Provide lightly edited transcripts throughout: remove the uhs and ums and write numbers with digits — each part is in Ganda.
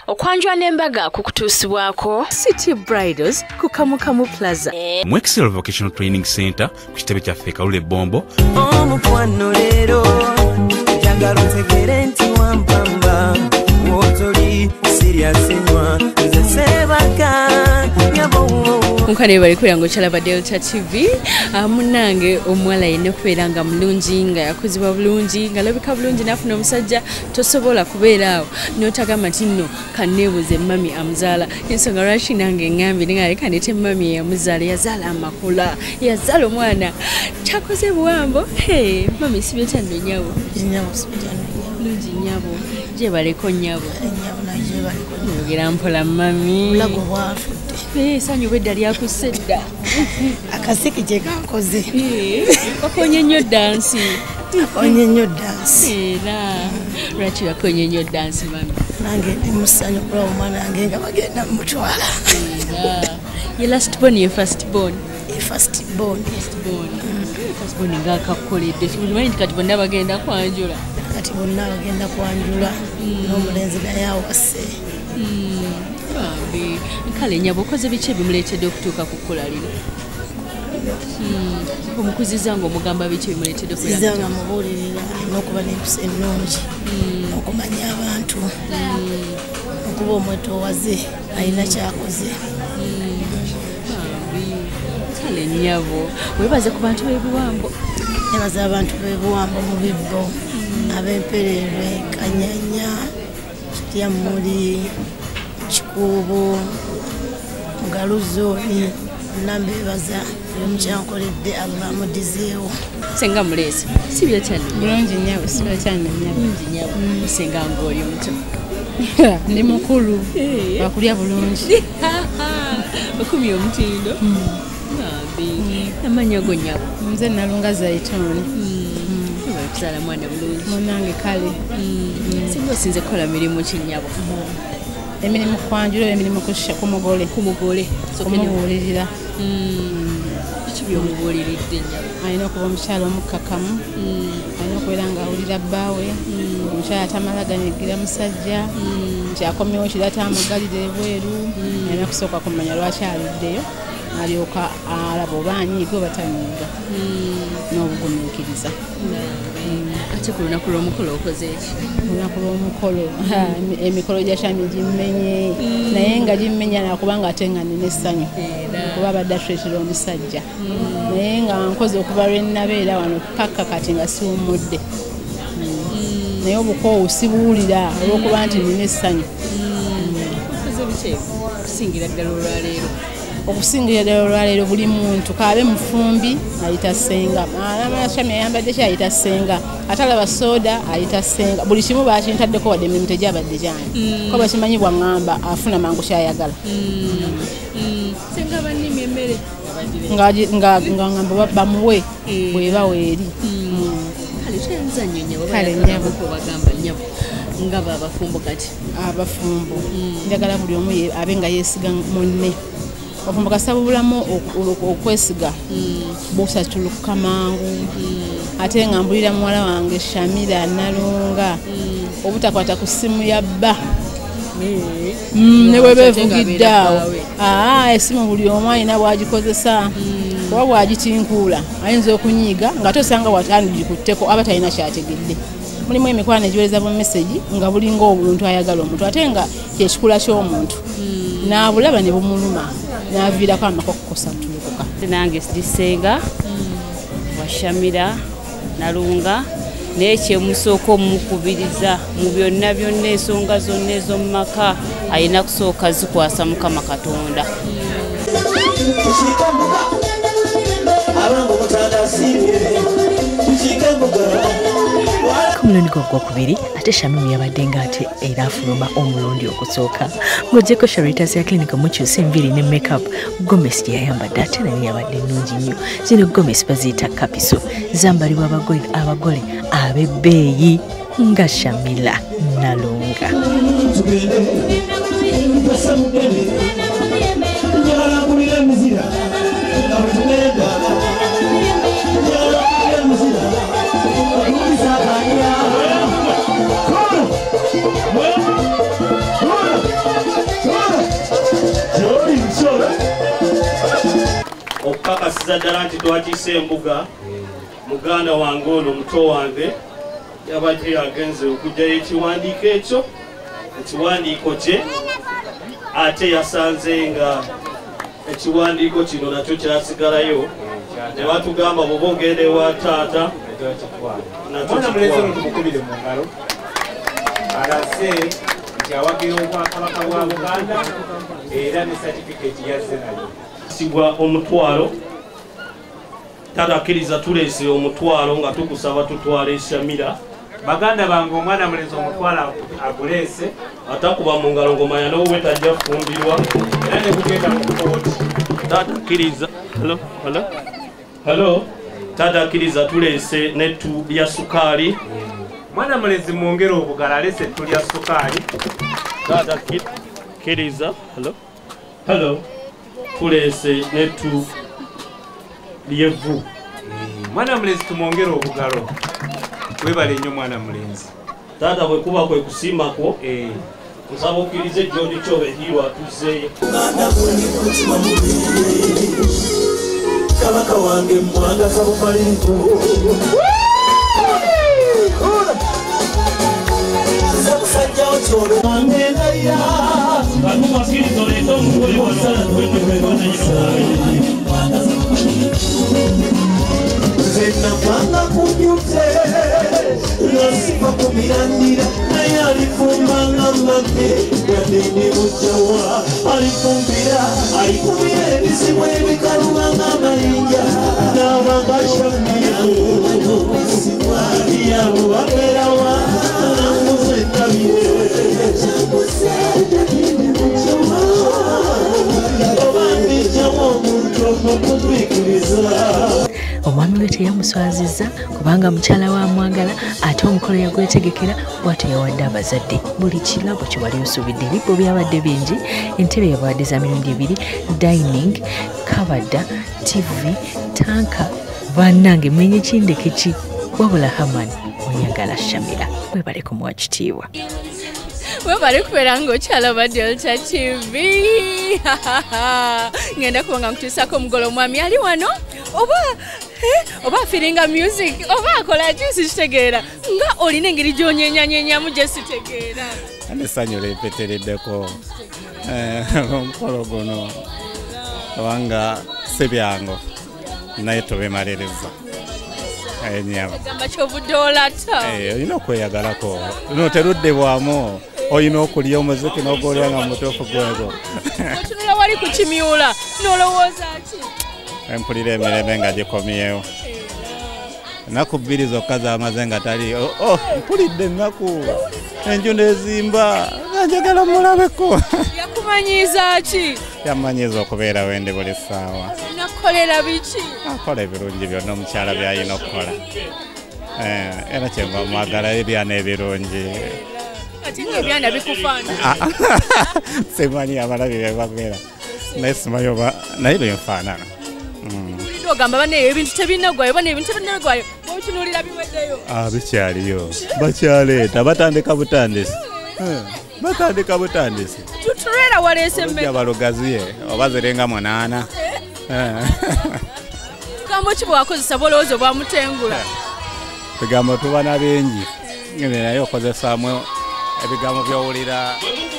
Okwanjwa n'embaga kukutuusibwako City Bridals ku Kamukamu Plaza. Mu Excel Vocational Training Center ku kitebe kyaffe Kalule Bombo. Omukwano leero njagala otegere nti wampamba wotoli serious nnyo nze sebaka nyabo. Nkane bali kuyango chalaba Delta TV munange omwala yene kubeera nga mulungi nga yakuzibwa bulungi nga labika bulungi nafuna omusajja tosobola kubeera awo notagamba nti kanebuze mami amuzala ensonga lwaki nange ngambi nga leka ndete mami yamuzala yazala amakula yazala omwana kyakoze buwambo mami sibeta ndo nyabo lungi nyabo je baleko nyabo yogera mpola mami ulago bwafu sanyu wedda lyakusedda akasiki je kakoze kakonye nnyo dansi era lwaki yakonye nnyo dansi mami nange ndi musanyu kula omwana wange nga bagenda mutwala ye last born ye first born first born nga akakoledde kimanyi nti kati bonna bagenda kwanjula n'omulenzi naye awase kale nyabo okoze biki ebimuleetedde okutuuka ku kkula lino omukuziza ng'omugamba biki ebimuleetedde nga mubuulirira n'okuba n'empisa ennungi okumanya abantu okuba omwetoowaze alina kyakoze kale nyabo webaze ku bantu b'ebiwambo nebaza abantu b'ebiwambo mu bibbo ab'empererwe kanyanya kityamuli kikuubo mugaluzoni nambebaza yomukyankoledde abamudizeewo senga mulesi sibyo cyane bulungi nyabo sibyo cyane nyabo senga ngoli omuto ndi mukulu bakulya bulungi okumya omutindo amanya go nyabo nze nalunga zaitoni kuzala mwana bulungi munange kale singa osinze kukola mirimu kinyabo emirimu kwanjula emirimu kumugole kumubuulirira kiki byomubuuliridde nyabo alina okuba omukyala omukkakamu alina okubeera nga awulira bbaawe omukyala atamala ganyigira musajja nti akomyewo kira tamugalira ebweru alina kusooka kumanya lwaki aluddeyo alyoka alaba oba anyiiga oba tanyiiga n'obugumiikiriza ate ku lunaku lw'omukolo okoze eki olunaku lw'omukolo emikolo gya shami gimmenye naye nga gimmenya nakubanga ate nga nina essanyu kuba abadde atuleetera omusajja naye nga nkoze okuva lwennabeera wano paka kati nga siwummudde naye obukoowu sibuwulira olw'okuba nti nina essanyu okoze biki okusingira ddala olwaleero okusingira ddala olwaleero buli muntu kaabe mufumbi ayita ssenga amashami ayambadde ki ayita ssenga atalaba soda ayita ssenga buli kimu bakintaddeko wadde emirimu tegyabadde gyange ko bakimanyi bwaŋŋamba afuna mangu kyayagala senga bannimi emmere nga ŋŋamba bamuwe bweba weeri kale tuyinza nnyo nyabo kale nyabo bagamba nyabo nga babafumbo kati abafumbo njagala buli omu abe nga yeesiga munne obufumbo kasaba obulamu okwesiga busatuluka mangu ate nga mbulira muwala wange Shamira Nalunga obutakwata ku ssimu ya bba ne bwebevugidde awo essimu buli omu alina bwagikozesa oba bwagitinkuula ayinza okunyiiga nga tosanga watandikikutteko aba talina kyategedde mulimu emikwano egiwereza bu message nga bulinga obuluntu ayagala omuntu ate nga kyekikula ky'omuntu n'abulaba ne bumuluma n'aviirako amakoko kusatulukuka nange sisenga washamira Nalunga n'ekyemusooka omukubiriza mu byonna ensonga zonna ez'omu maka alina kusooka zikwasa Mukama Katonda. Kumulundi gwokubiri ate Shamimu yabadde nga ate era afuluma omulundi okusooka ng'ogyeko Sharitas ya clinic mukyusa enviiri ne makeup Gomesi gye yayambadde ate naye yabadde nnungi nnyo zino Gomesi baziyita kapiso zambalibwa abagole ab'ebbeeyi nga Shamira Nalunga. okukakasiza ddala nti twatiisa embuga muganda wange ono muto wange yabadde yagenze okugyayo ekiwandiiko ekyo ekiwandiiko kye ate yasanze nga ekiwandiiko kino nakyo kyasigalayo ne batugamba bwoba ogenda ewa taata mwana mulezi ono tumukubire mu ngalo alaze nti awagira obwakabaka bwa Buganda era ne certificate yazze nayo sigwa omutwalo tatakkiriza tuleese omutwalo nga tukusaba tutwala eshamira baganda bange omwana mulezi omutwala aguleese atakuba mu ngalo ngomanya n'owe tajja kufumbirwa era ne kugenda mu kooti tatakkiriza halo tatakkiriza tuleese nettu lya sukaali mwana mulezi mwongere obugala alese ettu lya sukaali tatakkiriza halo tuleese nettu lyevvu mwana mulezi tumwongere obugalo webale nnyo mwana mulenzi taata bwe kuba kwe kusiimako nsaba okkiriza ejjondi kyobe hirwa atuzzeeyo kabaka wange mwanga kabumalinko zakusajjawo kyolo wangenaya akumakkiriza oleeta omugole zenapanga kunyuze nasiba kumirandira naye alifumbanga mbadde yadende mujjawa alifumbira alifumira ebizibu ebikalubanga amayinja n'abagashamiyabo babeerawa namuze ndabire obandijjawo omuntu okutwikiriza omwami we teyamuswazizza kubanga mukyala wa mwagala ate omukolo yagwetegekera bw'atyo yawadde abazadde buli kirabo kye wali osuubidde ebibbo byabadde bingi entebe yabawadde za mirundi 2 dining kabada tv tanka bannange menye kindeke ki wabula Hamani oyagala Shamira webale kumuwa kitiibwa webale kubeera ng'okyalaba Delta TV ngenda kuba nga nkutuusako omugolo omwami ali wano oba afiringa music oba akola ki sikitegeera nga olina engeri gy'onyenyanyenyamu gye sitegeera essanyu leepetereddeko omukolo guno kubanga si byangu naye tubimaliriza gamba kyovudde olata olina okweyagalako no teruddebwamu olina okulya omuziki n'ogolya nga mutuufu gwego otunula wali ku kimyula n'olowooza ki empulira emirembe nga gikomyewo ennaku 2 zokka zamaze nga tali mpulidde ennaku enju nezimba nga njagala mulabeko yakumanyiiza ki yamanyiiza okubeera wendi buli ssaawa nakukolera biki akola ebirungi byonna omukyala byalina okukola era kyenva mwagala ebyana ebirungi ati ng'ebyana bikufaana simanyi abalabi byebabeera naye simanyi oba naye benfaanana ogamba baneyo ebintu tebinagwayo bane ebintu tebinagwayo botunuulira biweddeyo bikyaliyo bakyaleeta batandika butandisi tutulera waleese mmeka balogaziye oba zirenga 8 kambo ki bwakozesa bolowooza obwamutengula bigambo tubana bingi naye okozesaamu ebigambo byowulira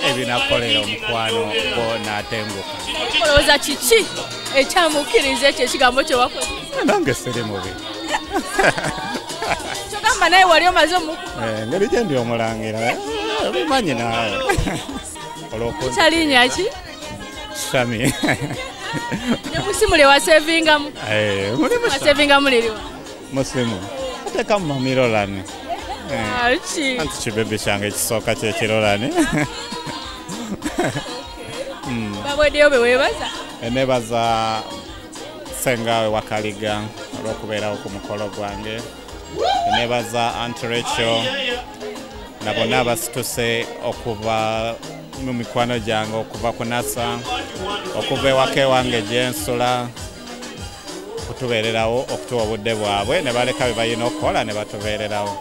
ebinakolera omukwano go n'atenguka olowooza kiki ekyamukkiriza ekyo ekigambo kye wakoze nange siri mubi kyogamba naye wali omaze engeri gye ndi omulangira bimanyi naawe kyalinya ki Shami ne musimule wasevingamu wasevingamu liriwa musimu atekamu mamirolani ki anti kibebe kyange ekisooka kyekirolani babweddeyo beweebaza nebaza sengawe wakaliga olw'okubeerawo ku mukolo gwange nebaza Antirecho na bonna abasituse okuva mu mikwano gyange okuva ku NASA okuva ewaka ewange gyensula okutubeererawo okutuwa obudde bwabwe ne baleka bye balina okukola ne batubeererawo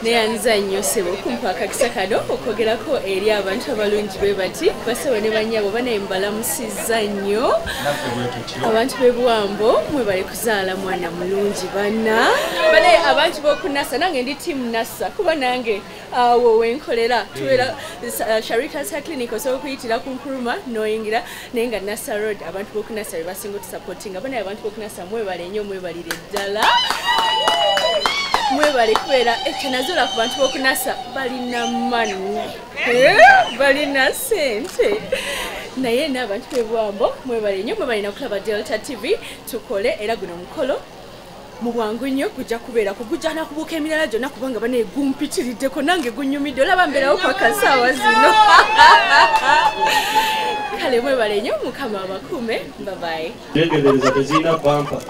neyanza nnyo sebo kumpa akakisa kano okwogerako eri abantu abalungi bwe bati basaba ne banyabo banembalamusizza nnyo abantu b'ebuwambo mwe bali kuzaala mwana mulungi bana bale abantu b'okunasa nange ndi timu nasa kuba nange awo wenkolera tubeera Sharitas Clinic osobola okuyitira ku Nkuruma noyingira naye nga Nasa Road abantu b'okunasa be basinga otusupportinga bana abantu b'okunasa mwebale nnyo mwebalire ddala mwebale kubeera ekyenazola ku bantu b'okunasa balina mani balina sente naye n'abantu b'ebuwambo mwebale nnyo mwebalina okulaba Delta TV tukole era guno mukolo mu bwangu nnyo kujja kubeera kugujja nakubuuka emirala gyonna kubanga bane gumpitiriddeko nange gunyumidde olaba mbeerawo paka saawa zino kale mwebale nnyo mukama abakuume babaye engendereza tezirina bampa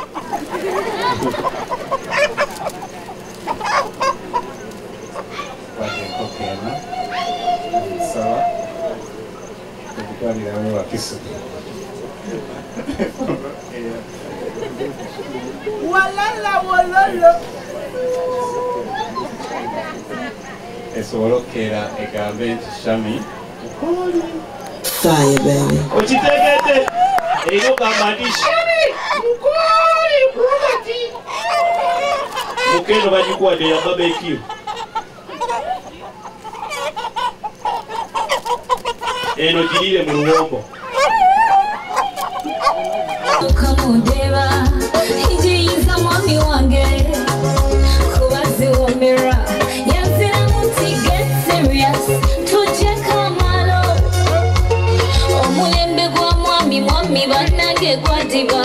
sawa tukikaniramu wakisu walala esobola okkeera egambe nti Shami fire baby okitegedde era ogamba nti Shami mukoli bulati mukeno bagikuwadde ya babekio eno girire mu luwombo ukamundeba ijiyiza mwami wange kubaziwomera yazira muti get serious tujje kamalo omulembe gwa mwami bannange gwadiba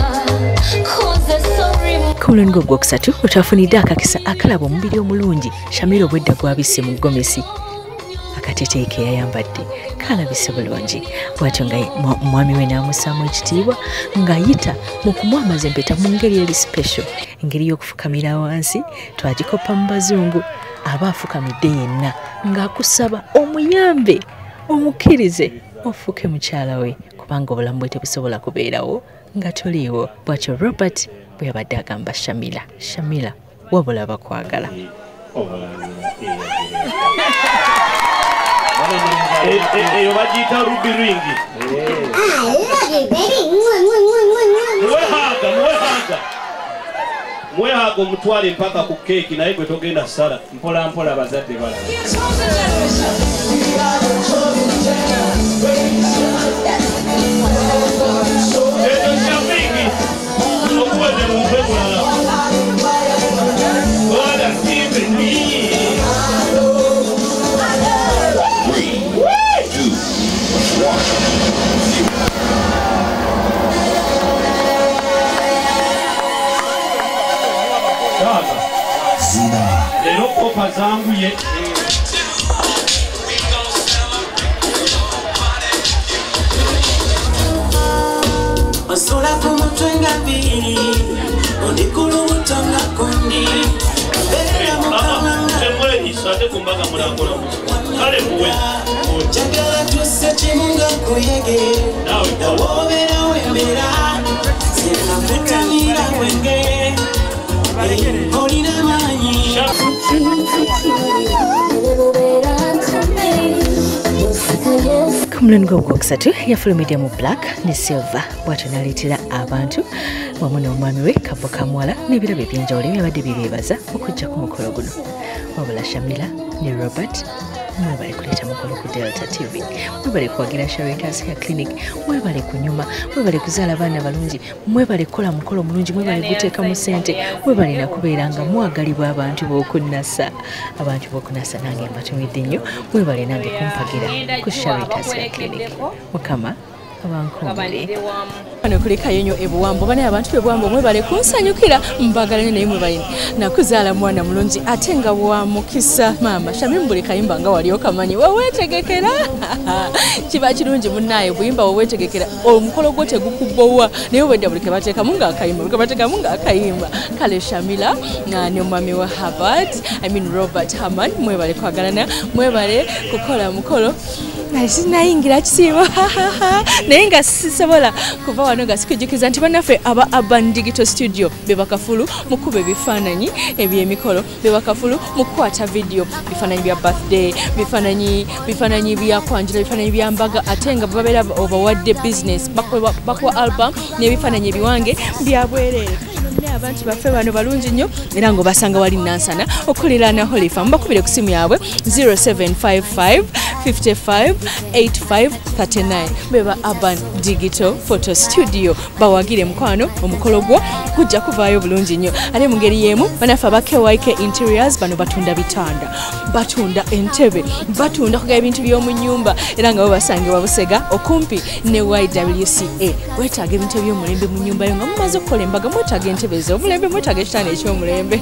koze sorry Kumulongo ogwokusatu otwafunidde akakisa akalaba omubiri omulungi Shamira obwedda gwabisse mu Gomesi akateteeke yayambadde kalabise bulungi bwatyo nga mwami we n'amusaamu ekitiibwa ng'ayita mu kumwamaza empeta mu ngeri eri special engeri y'okufukamira wansi twagikopa mu bazungu aba afukamidde yenna ng'akusaba omuyambe omukkirize ofuuke mukyala we kubanga obulamu bwe tebusobola kubeerawo nga toliiwo bwatyo Robert bwe yabadde agamba Shamira wabula bakwagala eyo bagiyita ruby ring mwehaga omutwale mpaka ku keeki naye gwe togenda sala mpola mpola bazadde balaba ezo shamingi okuweze mu mutwe mulala wala Stephen lero kopa zangu ye osola ku mutwe nga bbiri ondikulu butonga kundi beera mukamanga ate kumbaga munakola kale muwe jagala tusse kimunga kuyege nawobeera wembera zinakutanira wenge olina maanyi Kumulongo ogwokusatu yafulumidde mu black ne silver bw'atyo n'aleetera abantu wamu n'omwami we Kabo Kamwala n'ebirabo eby'enjawulo ebyabadde bibeebaza okujja ku mukolo guno wabula Shamira ne Robert mwebale kuleeta mukolo ku Delta TV mwebale kuwagira Sharitas Clinic mwebale kunyuma mwebale kuzaala baana balungi mwebale kukola mukolo mulungi mwebale guteeka mu ssente mwebale nakubeera nga mwagalibwa abantu b'okunasa nange mbatumidde nnyo mwebale nange kumpagira ku Sharitas Clinic mukama abankumbule Ano kulekayo nnyo ebuwambo bane abantu b'ebuwambo mwebale kunsanyukira mbagala nnyo naye mwebale nakuzaala mwana mulungi ate nga wa mukisa maama Shamim buli kayimba nga wali okamanyi weweetegekera kiba kirungi munnaaye buyimba weweetegekera omukolo gwo tegukubbowa naye obwedda buli kebateekamu ng'akayimba kale Shamira ne omwami wa Robert Haman mwebale kwagalana mwebale kukola mukolo sinayingira kisiibo naye nga sisobola kuva wano nga sikujjukiza nti bannaffe aba Urban Digital Studio be bakafulu mu kuba ebifaananyi eby'emikolo, be bakafulu mu kukwata video, bifaananyi bya birthday, bifaananyi bya kwanjula, bifaananyi bya mbaga, ate nga babeera obawadde business bakuwa album n'ebifaananyi ebiwange bya bwereere. Abantu baffe bano balungi nnyo era ng'obasanga wali Nansana okulira na Holy Farm. Bakubire ku simu yaabwe 0755 55 85 39. Beba Urban Digital Photo Studio bawagire mukwano omukolo gwo kujja kuvaayo bulungi nnyo. Ate mu ngeri y'emu banafe aba KYK Interiors bano batunda bitanda, batunda entebe, batunda kuga ebintu by'omu nnyumba era nga bo basange Wabusega okumpi ne YWCA. Wetaaga ebintu eby'omulembe mu nnyumba yo nga mumaze okukola embaga, mwetaaga entebe omulembe, mwetaaga ekitanda eky'omulembe.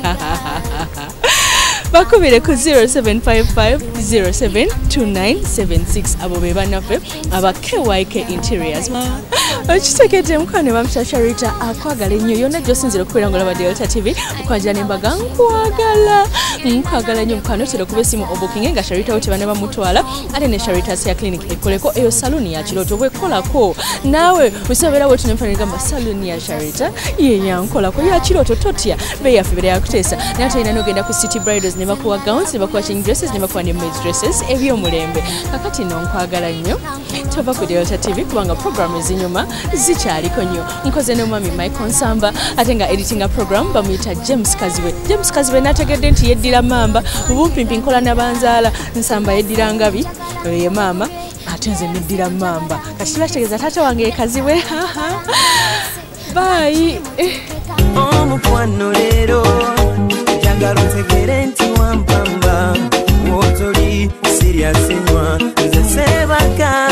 Bakubire ku 0755 072976. Abo be bannaffe aba KYK Interiors. Okitegedde mukwano bamuta Sharita akwagala ennyo yonna gy'osinzira okubeera ng'olaba Delta TV okwanjira n'embaga nkwagala nnyo mukwano tera okuba essimu obukinge nga Sharita wo tebana bamutwala ate ne Sharita Hair Clinic ekoleko eyo saluni ya kirooto bwekolako naawe busobeera bwe tunemfanirigamba saluni ya Sharita ye yankolako ya kirooto totya be yaffe bera yakuteesa naye ate ina n'ogenda ku City Bridals ne bakuwa gowns ne bakuwa change dresses ne bakuwa ne maids dresses eby'omulembe kakati nno nkwagala nnyo tova ku Delta TV kubanga program ezinyuma zikyaliko nnyo nkoze ne mwami Mike Nsamba ate nga editinga program bamuyita James Kaziwe nategedde nti yeddira mamba bubumpimpi nkola nabanzaala Nsamba yeddira ngabi ye maama ate nze neddira mamba kati kibategeeza taata wange Kaziwe bye omukwano leero njagala otegere nti wampamba wotoli siriasenywa nze sebaka